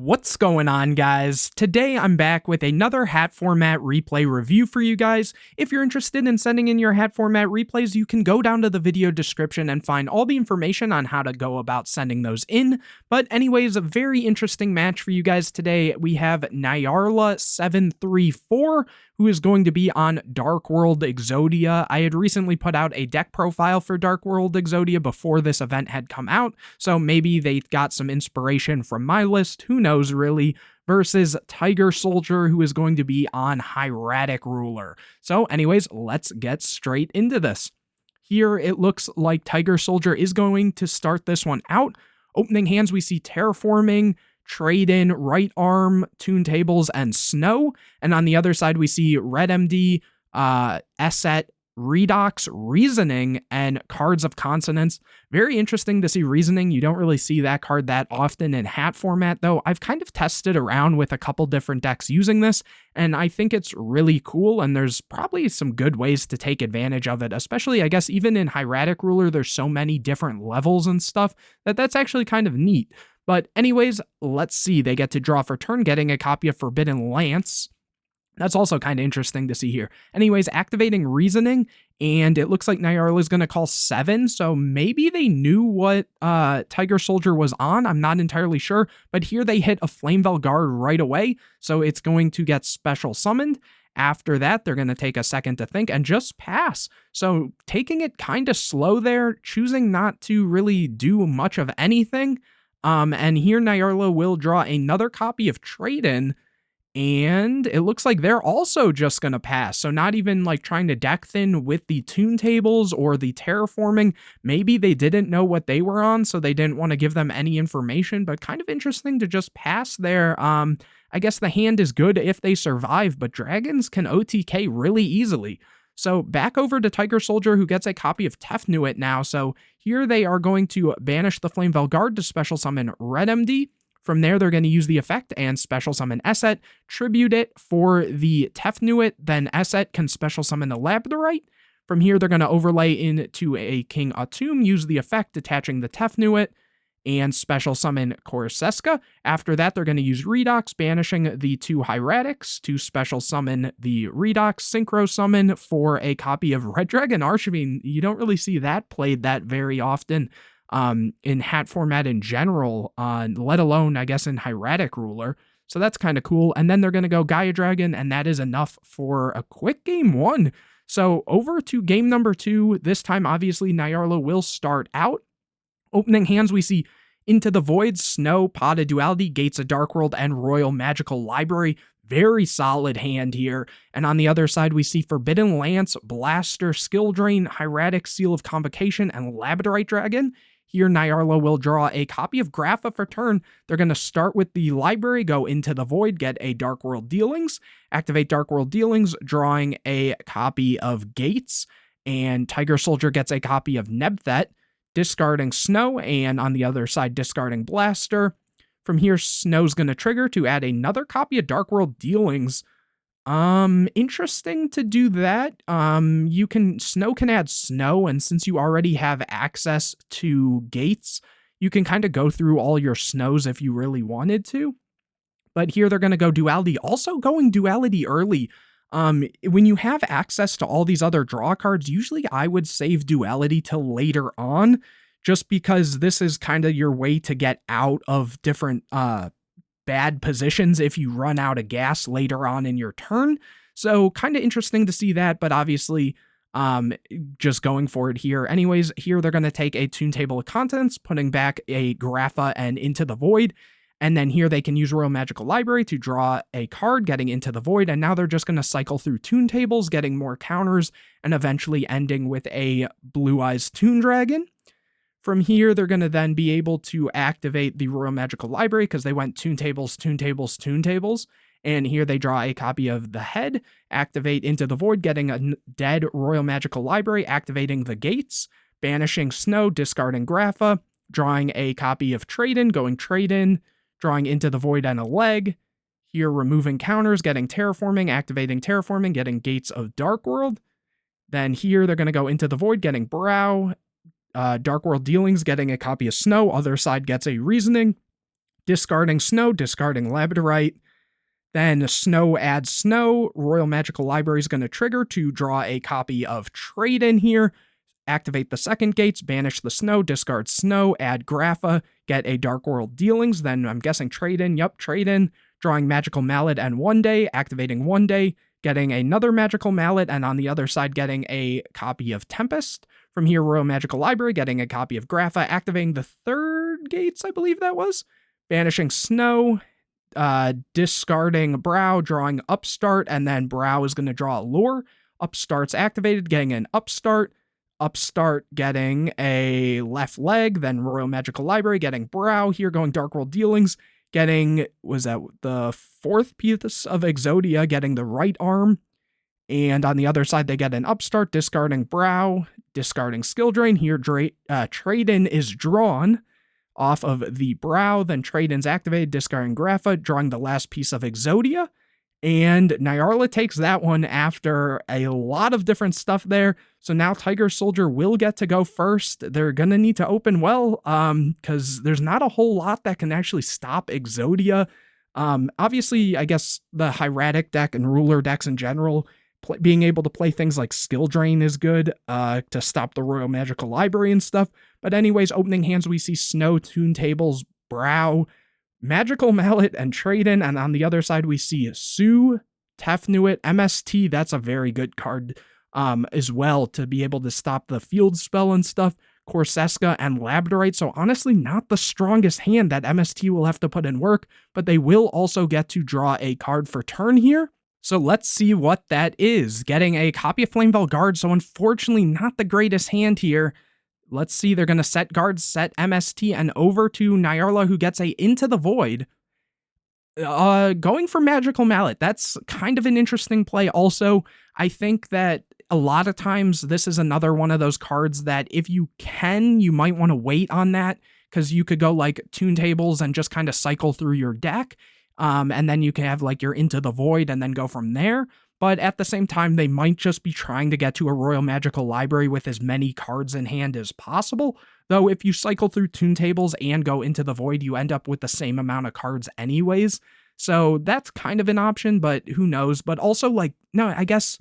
What's going on, guys? Today I'm back with another hat format replay review for you guys. If you're interested in sending in your hat format replays, you can go down to the video description and find all the information on how to go about sending those in. But anyways, a very interesting match for you guys today. We have Nyarla734, who is going to be on Dark World Exodia. I had recently put out a deck profile for Dark World Exodia before this event had come out, so maybe they got some inspiration from my list, who knows really, versus Tiger Soldier, who is going to be on Hieratic Ruler. So anyways, let's get straight into this. Here it looks like Tiger Soldier is going to start this one out. Opening hands, we see Terraforming, Trade in, Right Arm, Tune Tables, and Snow. And on the other side, we see Red MD, H.A.T, Redox, Reasoning, and Cards of Consonance. Very interesting to see Reasoning. You don't really see that card that often in hat format, though. I've kind of tested around with a couple different decks using this, and I think it's really cool, and there's probably some good ways to take advantage of it, especially, I guess, even in Hieratic Ruler, there's so many different levels and stuff that's actually kind of neat. But anyways, let's see. They get to draw for turn, getting a copy of Forbidden Lance. That's also kind of interesting to see here. Anyways, activating Reasoning, and it looks like Nyarla is going to call 7, so maybe they knew what Tiger Soldier was on. I'm not entirely sure, but here they hit a Flameveil Guard right away, so it's going to get special summoned. After that, they're going to take a second to think and just pass. So taking it kind of slow there, choosing not to really do much of anything. And here Nyarla will draw another copy of Trade-In, and it looks like they're also just going to pass. So not even like trying to deck thin with the Tune Tables or the Terraforming. Maybe they didn't know what they were on, so they didn't want to give them any information, but kind of interesting to just pass there. I guess the hand is good if they survive, but dragons can OTK really easily. So back over to Tiger Soldier, who gets a copy of Tefnuit now. So here they are going to banish the Flameveil Guard to special summon Red MD. From there, they're going to use the effect and special summon H.A.T, tribute it for the Tefnuit, then H.A.T can special summon a Labradorite. From here, they're going to overlay into a King Atum, use the effect attaching the Tefnuit, and special summon Korseska. After that, they're going to use Redox, banishing the two Hieratics to special summon the Redox Synchro Summon for a copy of Red Dragon Archivine. You don't really see that played that very often in hat format in general, let alone, I guess, in Hieratic Ruler. So that's kind of cool. And then they're going to go Gaia Dragon, and that is enough for a quick game one. So over to game number 2. This time, obviously, Nyarla will start out. Opening hands, we see Into the Void, Snow, Pot of Duality, Gates of Dark World, and Royal Magical Library. Very solid hand here. And on the other side, we see Forbidden Lance, Blaster, Skill Drain, Hieratic, Seal of Convocation, and Labradorite Dragon. Here, Nyarla will draw a copy of Grapha for turn. They're going to start with the library, go Into the Void, get a Dark World Dealings, activate Dark World Dealings, drawing a copy of Gates, and Tiger Soldier gets a copy of Nebthet, discarding Snow, and on the other side, discarding Blaster. From here, Snow's going to trigger to add another copy of Dark World Dealings. Interesting to do that. Snow can add Snow, and since you already have access to Gates, you can kind of go through all your Snows if you really wanted to. But here they're going to go Duality, also going Duality early. When you have access to all these other draw cards, usually I would save Duality till later on, just because this is kind of your way to get out of different, bad positions if you run out of gas later on in your turn. So kind of interesting to see that, but obviously just going for it here. Anyways, here they're going to take a Tune Table of Contents, putting back a Grapha and Into the Void, and then here they can use Royal Magical Library to draw a card, getting Into the Void, and now they're just going to cycle through Tune Tables, getting more counters, and eventually ending with a Blue Eyes Toon Dragon. From here, they're going to then be able to activate the Royal Magical Library because they went Tune Tables, Tune Tables, Tune Tables. And here they draw a copy of the Head, activate Into the Void, getting a dead Royal Magical Library, activating the Gates, banishing Snow, discarding Grapha, drawing a copy of Trade-In, going Trade-In, drawing Into the Void and a Leg. Here, removing counters, getting Terraforming, activating Terraforming, getting Gates of Dark World. Then here, they're going to go Into the Void, getting Brow, Dark World Dealings, getting a copy of Snow, other side gets a Reasoning, discarding Snow, discarding Labradorite. Then Snow adds Snow. Royal Magical Library is going to trigger to draw a copy of Trade-in here. Activate the second gates, banish the Snow, discard Snow, add Grapha, get a Dark World Dealings. Then I'm guessing Trade-in. Yep, Trade-in. Drawing Magical Mallet and 1 day, activating 1 day, getting another Magical Mallet, and on the other side getting a copy of Tempest. From here, Royal Magical Library, getting a copy of Grapha, activating the third gates, I believe that was. Banishing Snow, discarding Brow, drawing Upstart, and then Brow is going to draw a Lure. Upstart's activated, getting an Upstart. Upstart getting a left leg, then Royal Magical Library, getting Brow here, going Dark World Dealings, getting, was that the fourth piece of Exodia, getting the right arm. And on the other side, they get an Upstart, discarding Brow, discarding Skill Drain. Here, Trade-in is drawn off of the Brow, then Trade-in's activated, discarding Grapha, drawing the last piece of Exodia. And Nyarla takes that one after a lot of different stuff there. So now Tiger Soldier will get to go first. They're going to need to open well, because there's not a whole lot that can actually stop Exodia. Obviously, I guess the Hieratic deck and Ruler decks in general, being able to play things like Skill Drain is good to stop the Royal Magical Library and stuff. But anyways, opening hands, we see Snow, Toon Tables, Brow, Magical Mallet, and Trade-in, and on the other side we see Sue, Tefnuit, MST. That's a very good card as well to be able to stop the field spell and stuff, Corseska, and Labradorite. So honestly, not the strongest hand that MST will have to put in work, but they will also get to draw a card for turn here. So let's see what that is. Getting a copy of Flameveil Guard, so unfortunately not the greatest hand here. Let's see, they're going to set guards, set MST, and over to Nyarla, who gets a Into the Void. Going for Magical Mallet, that's kind of an interesting play. Also, I think that a lot of times this is another one of those cards that if you can, you might want to wait on that, because you could go like Toon Tables and just kind of cycle through your deck, and then you can have like your Into the Void and then go from there. But at the same time, they might just be trying to get to a Royal Magical Library with as many cards in hand as possible. Though if you cycle through Toon Tables and go Into the Void, you end up with the same amount of cards anyways. So that's kind of an option, but who knows? But also, like, no, I guess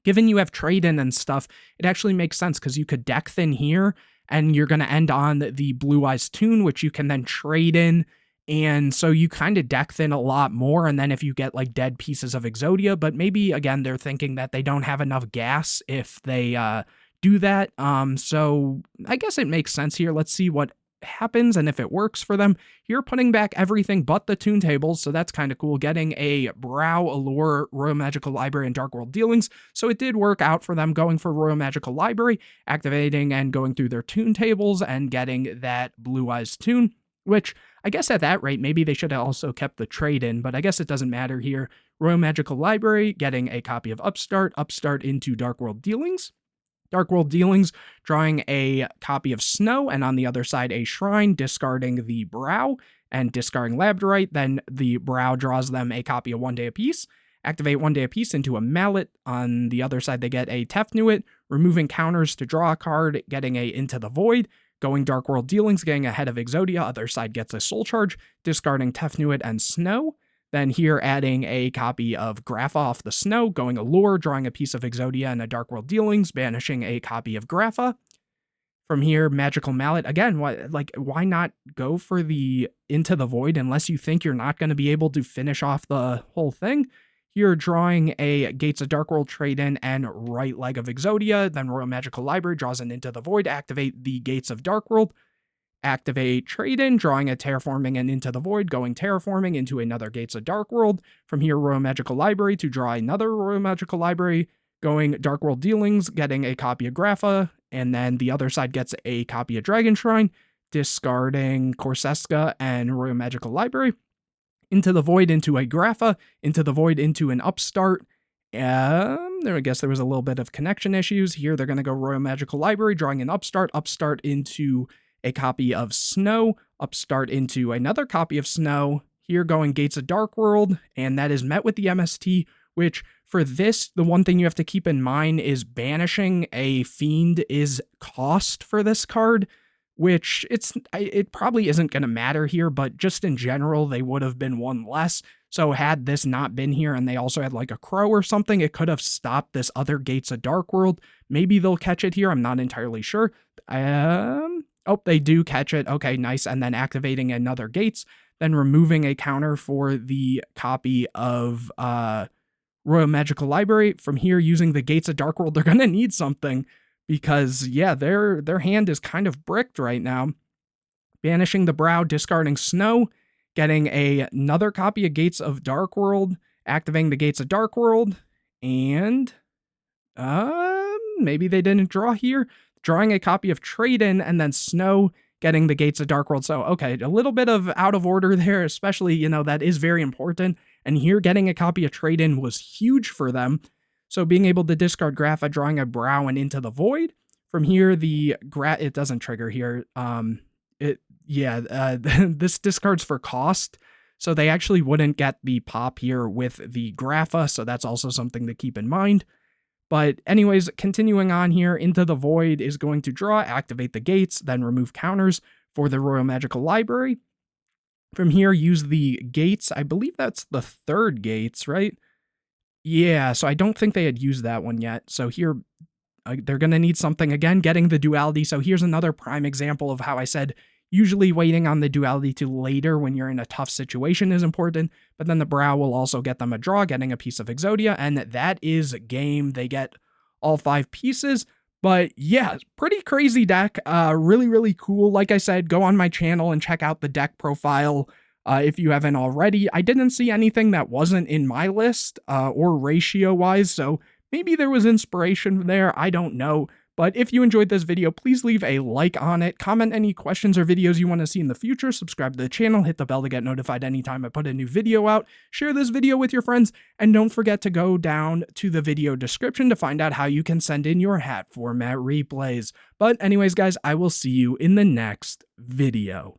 given you have Trade-in and stuff, it actually makes sense because you could deck thin here and you're going to end on the Blue Eyes Toon, which you can then trade in. And so you kind of deck thin a lot more, and then if you get like dead pieces of Exodia, but maybe again they're thinking that they don't have enough gas if they do that. So I guess it makes sense here. Let's see what happens and if it works for them. You're putting back everything but the Toon Tables, so that's kind of cool. Getting a Brow, Allure, Royal Magical Library, and Dark World Dealings. So it did work out for them, going for Royal Magical Library, activating and going through their Toon Tables and getting that Blue Eyes Toon. Which, I guess at that rate, maybe they should have also kept the Trade-in, but I guess it doesn't matter here. Royal Magical Library, getting a copy of Upstart, Upstart into Dark World Dealings. Dark World Dealings, drawing a copy of Snow, and on the other side a Shrine, discarding the Brow, and discarding Labradorite. Then the Brow draws them a copy of 1 day apiece. Activate 1 day apiece into a Mallet. On the other side, they get a Tefnuit, removing counters to draw a card, getting a Into the Void. Going Dark World Dealings, getting ahead of Exodia. Other side gets a Soul Charge, discarding Tefnuit and Snow. Then here adding a copy of Grapha off the Snow, going Allure, drawing a piece of Exodia and a Dark World Dealings, banishing a copy of Grapha. From here, Magical Mallet. Again, why not go for the Into the Void unless you think you're not going to be able to finish off the whole thing? Here, drawing a Gates of Dark World Trade-in and right leg of Exodia, then Royal Magical Library draws an Into the Void, activate the Gates of Dark World, activate Trade-in, drawing a Terraforming and Into the Void, going Terraforming into another Gates of Dark World. From here, Royal Magical Library to draw another Royal Magical Library, going Dark World Dealings, getting a copy of Grapha, and then the other side gets a copy of Dragon Shrine, discarding Corseska and Royal Magical Library. Into the Void into a Grapha, Into the Void into an Upstart. I guess there was a little bit of connection issues. Here they're going to go Royal Magical Library, drawing an Upstart, Upstart into a copy of Snow, Upstart into another copy of Snow. Here going Gates of Dark World, and that is met with the MST, which for this, the one thing you have to keep in mind is banishing a Fiend is cost for this card, which it probably isn't going to matter here, but just in general, they would have been one less. So had this not been here and they also had like a crow or something, it could have stopped this other Gates of Dark World. Maybe they'll catch it here. I'm not entirely sure. Oh, they do catch it. Okay, nice. And then activating another Gates, then removing a counter for the copy of Royal Magical Library. From here, using the Gates of Dark World, they're going to need something because, yeah, their hand is kind of bricked right now. Banishing the Brow, discarding Snow, getting another copy of Gates of Dark World, activating the Gates of Dark World, and maybe they didn't draw here. Drawing a copy of Trade-In, and then Snow, getting the Gates of Dark World. So, okay, a little bit of out of order there, especially, you know, that is very important. And here, getting a copy of Trade-In was huge for them. So, being able to discard Grapha, drawing a Brow and Into the Void. From here, it doesn't trigger here. This discards for cost. So, they actually wouldn't get the pop here with the Grapha. So, that's also something to keep in mind. But anyways, continuing on here, Into the Void is going to draw, activate the Gates, then remove counters for the Royal Magical Library. From here, use the Gates. I believe that's the third Gates, right? Yeah, so I don't think they had used that one yet. So here, they're going to need something. Again, getting the duality. So here's another prime example of how I said usually waiting on the duality to later when you're in a tough situation is important, but then the Brow will also get them a draw, getting a piece of Exodia, and that is game. They get all 5 pieces, but yeah, pretty crazy deck. Really, really cool. Like I said, go on my channel and check out the deck profile if you haven't already. I didn't see anything that wasn't in my list or ratio-wise, so maybe there was inspiration there. I don't know. But if you enjoyed this video, please leave a like on it, comment any questions or videos you want to see in the future, subscribe to the channel, hit the bell to get notified anytime I put a new video out, share this video with your friends, and don't forget to go down to the video description to find out how you can send in your hat format replays. But anyways, guys, I will see you in the next video.